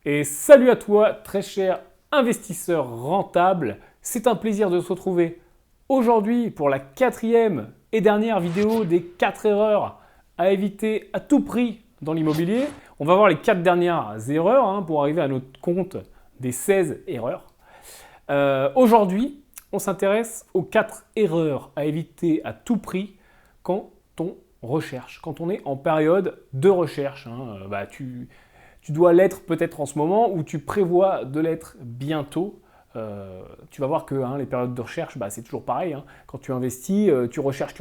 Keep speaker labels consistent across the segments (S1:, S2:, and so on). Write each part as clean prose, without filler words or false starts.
S1: Et salut à toi, très cher investisseur rentable. C'est un plaisir de se retrouver aujourd'hui pour la quatrième et dernière vidéo des 4 erreurs à éviter à tout prix dans l'immobilier. On va voir les 4 dernières erreurs pour arriver à notre compte des 16 erreurs. Aujourd'hui, on s'intéresse aux 4 erreurs à éviter à tout prix quand on recherche, quand on est en période de recherche. Tu dois l'être peut-être en ce moment ou tu prévois de l'être bientôt. Tu vas voir que les périodes de recherche, c'est toujours pareil. Quand tu investis, tu recherches,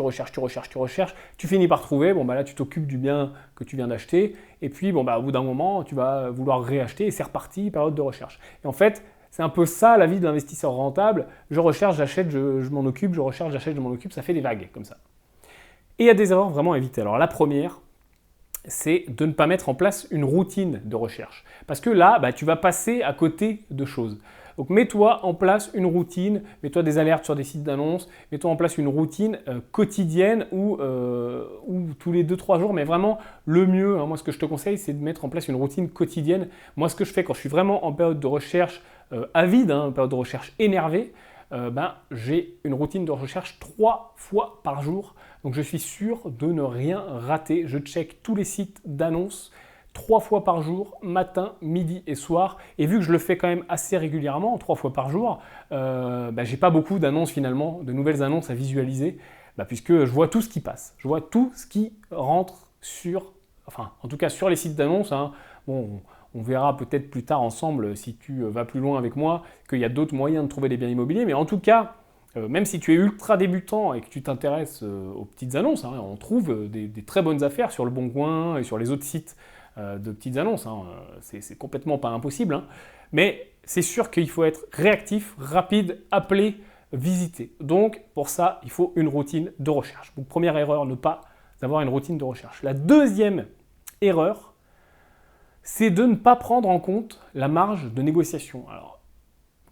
S1: tu finis par trouver. Là, tu t'occupes du bien que tu viens d'acheter. Et puis, au bout d'un moment, tu vas vouloir réacheter et c'est reparti, période de recherche. Et en fait, c'est un peu ça la vie de l'investisseur rentable. Je recherche, j'achète, je m'en occupe, je recherche, j'achète, je m'en occupe. Ça fait des vagues comme ça. Et il y a des erreurs vraiment à éviter. Alors la première, c'est de ne pas mettre en place une routine de recherche. Parce que là, tu vas passer à côté de choses. Donc mets-toi en place une routine, mets-toi des alertes sur des sites d'annonces, mets-toi en place une routine quotidienne ou tous les 2-3 jours, mais vraiment le mieux, moi ce que je te conseille, c'est de mettre en place une routine quotidienne. Moi ce que je fais quand je suis vraiment en période de recherche avide, période de recherche énervée, j'ai une routine de recherche 3 fois par jour. Donc je suis sûr de ne rien rater. Je check tous les sites d'annonces 3 fois par jour, matin, midi et soir. Et vu que je le fais quand même assez régulièrement, 3 fois par jour, j'ai pas beaucoup d'annonces finalement, de nouvelles annonces à visualiser, puisque je vois tout ce qui passe. Je vois tout ce qui rentre en tout cas sur les sites d'annonces. On verra peut-être plus tard ensemble, si tu vas plus loin avec moi, qu'il y a d'autres moyens de trouver des biens immobiliers. Mais en tout cas, même si tu es ultra débutant et que tu t'intéresses aux petites annonces, on trouve des très bonnes affaires sur le Bon Coin et sur les autres sites de petites annonces. C'est complètement pas impossible. Mais c'est sûr qu'il faut être réactif, rapide, appeler, visiter. Donc pour ça, il faut une routine de recherche. Donc première erreur, ne pas avoir une routine de recherche. La deuxième erreur, c'est de ne pas prendre en compte la marge de négociation. Alors,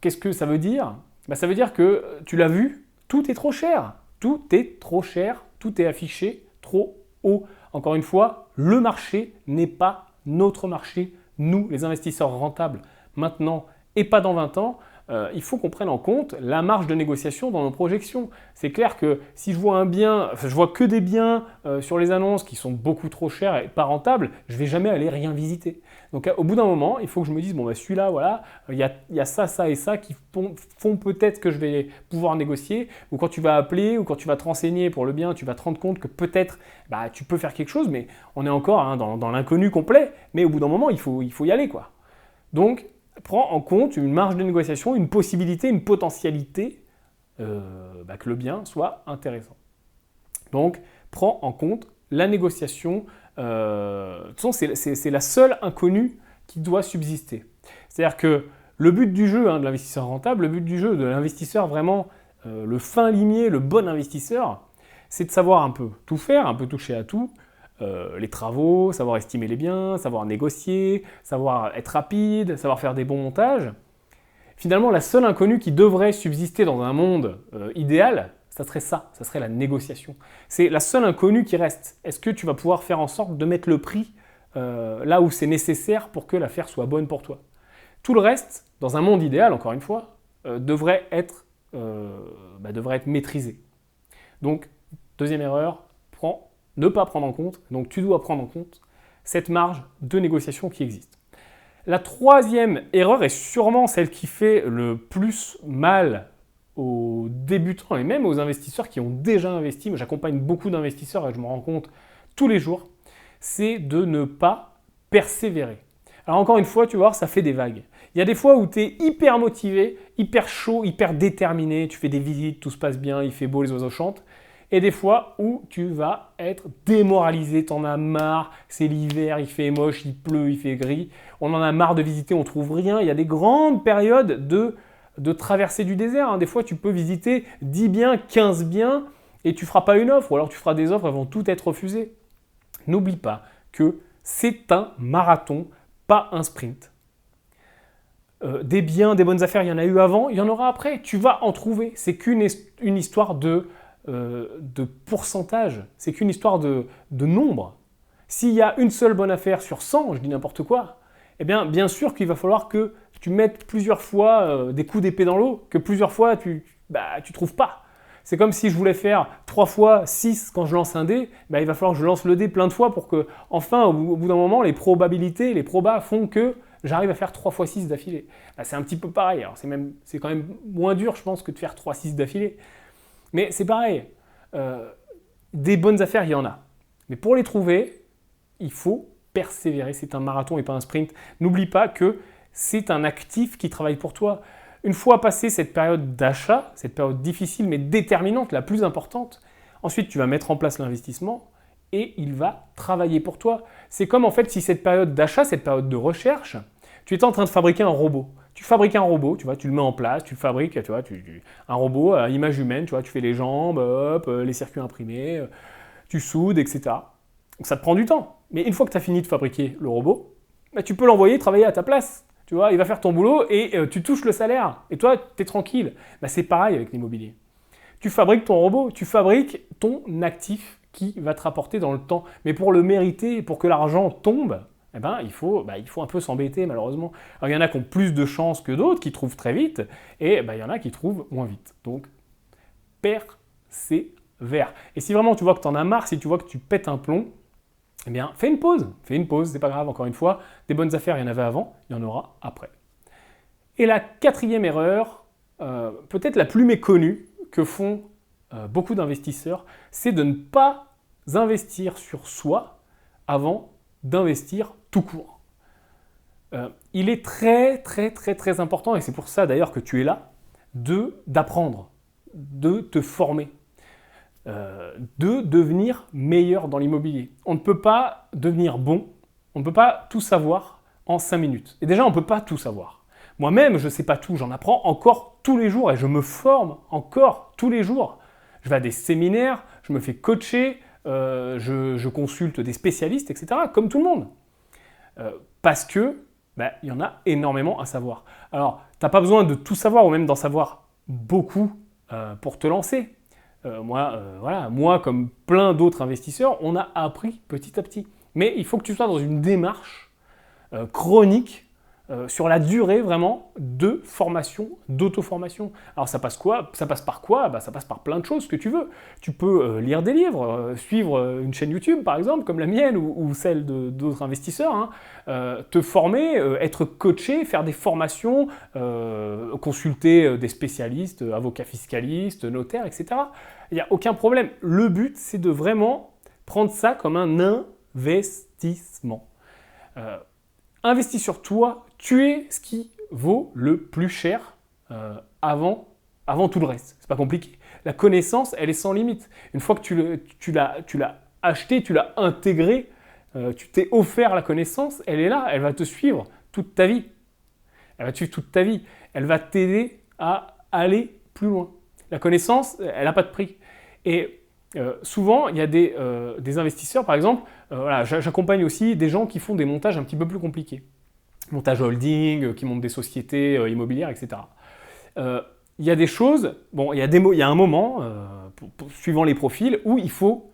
S1: qu'est-ce que ça veut dire ? Ça veut dire que, tu l'as vu, tout est trop cher. Tout est trop cher, tout est affiché trop haut. Encore une fois, le marché n'est pas notre marché. Nous, les investisseurs rentables, maintenant et pas dans 20 ans, il faut qu'on prenne en compte la marge de négociation dans nos projections. C'est clair que si je vois un bien, je vois que des biens sur les annonces qui sont beaucoup trop chers et pas rentables, je ne vais jamais aller rien visiter. Donc au bout d'un moment, il faut que je me dise, celui-là, voilà, il y a ça, ça et ça qui font peut-être que je vais pouvoir négocier. Ou quand tu vas appeler ou quand tu vas te renseigner pour le bien, tu vas te rendre compte que peut-être tu peux faire quelque chose, mais on est encore dans l'inconnu complet. Mais au bout d'un moment, il faut y aller, quoi. Donc, prends en compte une marge de négociation, une possibilité, une potentialité que le bien soit intéressant. Donc, prends en compte la négociation. De toute façon, c'est la seule inconnue qui doit subsister. C'est-à-dire que le but du jeu de l'investisseur rentable, le but du jeu de l'investisseur vraiment, le fin limier, le bon investisseur, c'est de savoir un peu tout faire, un peu toucher à tout, les travaux, savoir estimer les biens, savoir négocier, savoir être rapide, savoir faire des bons montages. Finalement, la seule inconnue qui devrait subsister dans un monde idéal, ça serait la négociation. C'est la seule inconnue qui reste. Est-ce que tu vas pouvoir faire en sorte de mettre le prix là où c'est nécessaire pour que l'affaire soit bonne pour toi ? Tout le reste, dans un monde idéal, encore une fois, devrait être maîtrisé. Donc, deuxième erreur, ne pas prendre en compte, donc tu dois prendre en compte cette marge de négociation qui existe. La troisième erreur est sûrement celle qui fait le plus mal aux débutants et même aux investisseurs qui ont déjà investi. Moi, j'accompagne beaucoup d'investisseurs et je me rends compte tous les jours, c'est de ne pas persévérer. Alors encore une fois, tu vas voir, ça fait des vagues. Il y a des fois où tu es hyper motivé, hyper chaud, hyper déterminé, tu fais des visites, tout se passe bien, il fait beau, les oiseaux chantent. Et des fois où tu vas être démoralisé, t'en as marre, c'est l'hiver, il fait moche, il pleut, il fait gris, on en a marre de visiter, on trouve rien. Il y a des grandes périodes de traversée du désert. Des fois, tu peux visiter 10 biens, 15 biens et tu ne feras pas une offre ou alors tu feras des offres, elles vont toutes être refusées. N'oublie pas que c'est un marathon, pas un sprint. Des biens, des bonnes affaires, il y en a eu avant, il y en aura après. Tu vas en trouver. C'est qu'une histoire de pourcentage, c'est qu'une histoire de nombre. S'il y a une seule bonne affaire sur 100, je dis n'importe quoi, eh bien sûr qu'il va falloir que tu mettes plusieurs fois des coups d'épée dans l'eau, que plusieurs fois tu trouves pas. C'est comme si je voulais faire 3 fois 6 quand je lance un dé, il va falloir que je lance le dé plein de fois pour que, enfin, au bout d'un moment, les probabilités, les probas font que j'arrive à faire 3 fois 6 d'affilée. C'est un petit peu pareil. Alors c'est quand même moins dur, je pense, que de faire 3-6 d'affilée. Mais c'est pareil. Des bonnes affaires, il y en a. Mais pour les trouver, il faut persévérer. C'est un marathon et pas un sprint. N'oublie pas que c'est un actif qui travaille pour toi. Une fois passé cette période d'achat, cette période difficile mais déterminante, la plus importante, ensuite tu vas mettre en place l'investissement et il va travailler pour toi. C'est comme en fait si cette période d'achat, cette période de recherche, tu étais en train de fabriquer un robot. Tu fabriques un robot, tu vois, tu le mets en place, tu le fabriques, tu vois, un robot à image humaine, tu vois, tu fais les jambes, hop, les circuits imprimés, tu soudes, etc. Donc ça te prend du temps. Mais une fois que tu as fini de fabriquer le robot, tu peux l'envoyer travailler à ta place. Tu vois, il va faire ton boulot et tu touches le salaire. Et toi, tu es tranquille. C'est pareil avec l'immobilier. Tu fabriques ton robot, tu fabriques ton actif qui va te rapporter dans le temps. Mais pour le mériter, pour que l'argent tombe, il faut un peu s'embêter malheureusement. Alors il y en a qui ont plus de chance que d'autres, qui trouvent très vite, et il y en a qui trouvent moins vite. Donc, persévère. Et si vraiment tu vois que tu en as marre, si tu vois que tu pètes un plomb, fais une pause, c'est pas grave, encore une fois, des bonnes affaires, il y en avait avant, il y en aura après. Et la 4e erreur, peut-être la plus méconnue que font beaucoup d'investisseurs, c'est de ne pas investir sur soi avant d'investir tout court. Il est très très très très important, et c'est pour ça d'ailleurs que tu es là, d'apprendre, de te former. De devenir meilleur dans l'immobilier. On ne peut pas devenir bon, on ne peut pas tout savoir en 5 minutes. Et déjà, on ne peut pas tout savoir. Moi-même, je ne sais pas tout, j'en apprends encore tous les jours et je me forme encore tous les jours. Je vais à des séminaires, je me fais coacher, je consulte des spécialistes, etc., comme tout le monde. Parce que il y en a énormément à savoir. Alors, tu n'as pas besoin de tout savoir ou même d'en savoir beaucoup pour te lancer. Moi, comme plein d'autres investisseurs, on a appris petit à petit. Mais il faut que tu sois dans une démarche chronique sur la durée vraiment de formation, d'auto-formation. Alors ça passe quoi? Ça passe par quoi? Ça passe par plein de choses que tu veux. Tu peux lire des livres, suivre une chaîne YouTube par exemple, comme la mienne ou celle d'autres investisseurs, te former, être coaché, faire des formations, consulter des spécialistes, avocats fiscalistes, notaires, etc. Il n'y a aucun problème. Le but, c'est de vraiment prendre ça comme un investissement. Investis sur toi, tu es ce qui vaut le plus cher avant tout le reste. C'est pas compliqué. La connaissance, elle est sans limite. Une fois que tu l'as acheté, tu l'as intégré, tu t'es offert la connaissance, elle est là, elle va te suivre toute ta vie. Elle va te suivre toute ta vie. Elle va t'aider à aller plus loin. La connaissance, elle n'a pas de prix. Et souvent, il y a des investisseurs, par exemple, j'accompagne aussi des gens qui font des montages un petit peu plus compliqués. Montage holding, qui montent des sociétés immobilières, etc. Il y a des choses, il y a un moment, suivant les profils, où il faut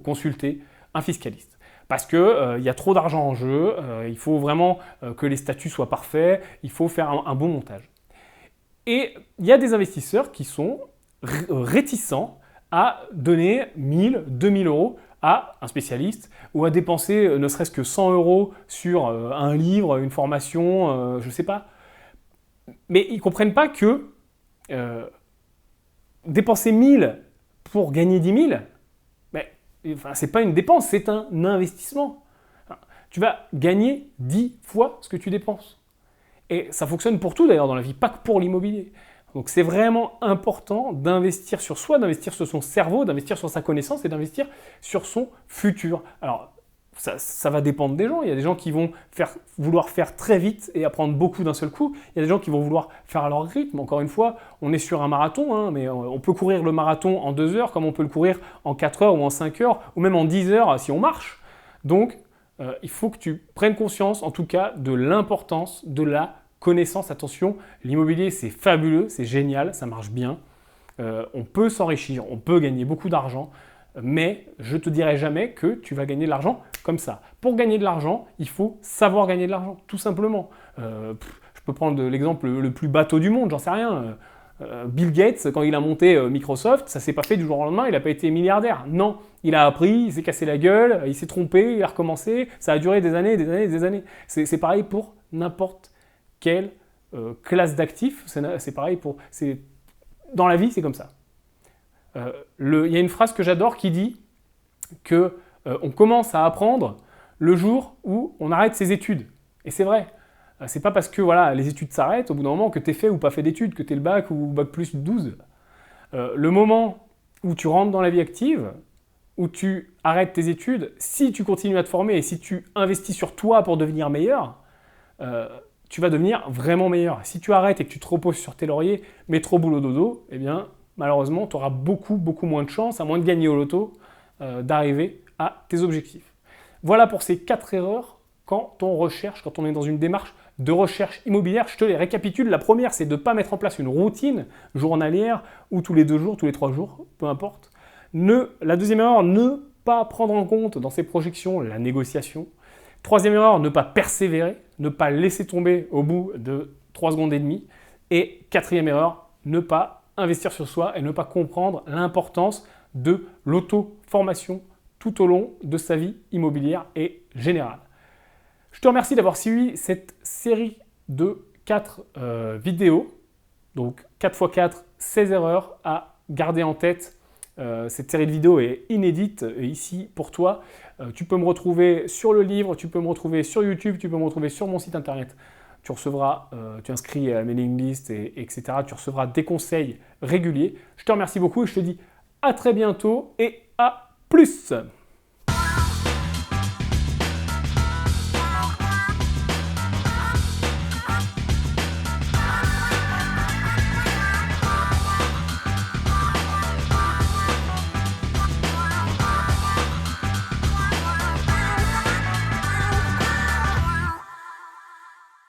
S1: consulter un fiscaliste. Parce qu'il y a trop d'argent en jeu, il faut vraiment que les statuts soient parfaits, il faut faire un bon montage. Et il y a des investisseurs qui sont réticents à donner 1000, 2000 euros à un spécialiste ou à dépenser ne serait-ce que 100 euros sur un livre, une formation, je ne sais pas. Mais ils ne comprennent pas que dépenser 1000 pour gagner 10 000, ce n'est pas une dépense, c'est un investissement. Tu vas gagner 10 fois ce que tu dépenses. Et ça fonctionne pour tout d'ailleurs dans la vie, pas que pour l'immobilier. Donc c'est vraiment important d'investir sur soi, d'investir sur son cerveau, d'investir sur sa connaissance et d'investir sur son futur. Alors ça va dépendre des gens. Il y a des gens qui vont vouloir faire très vite et apprendre beaucoup d'un seul coup. Il y a des gens qui vont vouloir faire à leur rythme. Encore une fois, on est sur un marathon, mais on peut courir le marathon en 2 heures comme on peut le courir en 4 heures ou en 5 heures ou même en 10 heures si on marche. Donc il faut que tu prennes conscience en tout cas de l'importance de la connaissance. Attention, l'immobilier c'est fabuleux, c'est génial, ça marche bien. On peut s'enrichir, on peut gagner beaucoup d'argent. mais je ne te dirai jamais que tu vas gagner de l'argent comme ça. Pour gagner de l'argent, il faut savoir gagner de l'argent, tout simplement. Je peux prendre l'exemple le plus bateau du monde, j'en sais rien. Bill Gates, quand il a monté Microsoft, ça s'est pas fait du jour au lendemain, il n'a pas été milliardaire. Non, il a appris, il s'est cassé la gueule, il s'est trompé, il a recommencé, ça a duré des années, des années, des années. C'est pareil pour n'importe quelle classe d'actifs, c'est pareil pour... Dans la vie, c'est comme ça. Il y a une phrase que j'adore qui dit que on commence à apprendre le jour où on arrête ses études. Et c'est vrai. C'est pas parce que voilà, les études s'arrêtent au bout d'un moment que tu es fait ou pas fait d'études, que tu es le bac ou bac plus 12. Le moment où tu rentres dans la vie active, où tu arrêtes tes études, si tu continues à te former et si tu investis sur toi pour devenir meilleur, tu vas devenir vraiment meilleur. Si tu arrêtes et que tu te reposes sur tes lauriers, mais trop boulot dodo, eh bien malheureusement, tu auras beaucoup moins de chance, à moins de gagner au loto, d'arriver à tes objectifs. Voilà pour ces 4 erreurs quand on recherche, quand on est dans une démarche de recherche immobilière. Je te les récapitule. La première, c'est de ne pas mettre en place une routine journalière ou tous les 2 jours, tous les 3 jours, peu importe. La deuxième erreur, ne pas prendre en compte dans ses projections la négociation. Troisième erreur, ne pas persévérer, ne pas laisser tomber au bout de 3 secondes et demie. Et quatrième erreur, ne pas investir sur soi et ne pas comprendre l'importance de l'auto-formation tout au long de sa vie immobilière et générale. Je te remercie d'avoir suivi cette série de 4 vidéos. Donc 4x4, 16 erreurs à garder en tête. Cette série de vidéos est inédite ici pour toi. Tu peux me retrouver sur le livre, tu peux me retrouver sur YouTube, tu peux me retrouver sur mon site internet. Tu recevras, tu inscris à la mailing list, etc. Tu recevras des conseils réguliers. Je te remercie beaucoup et je te dis à très bientôt et à plus.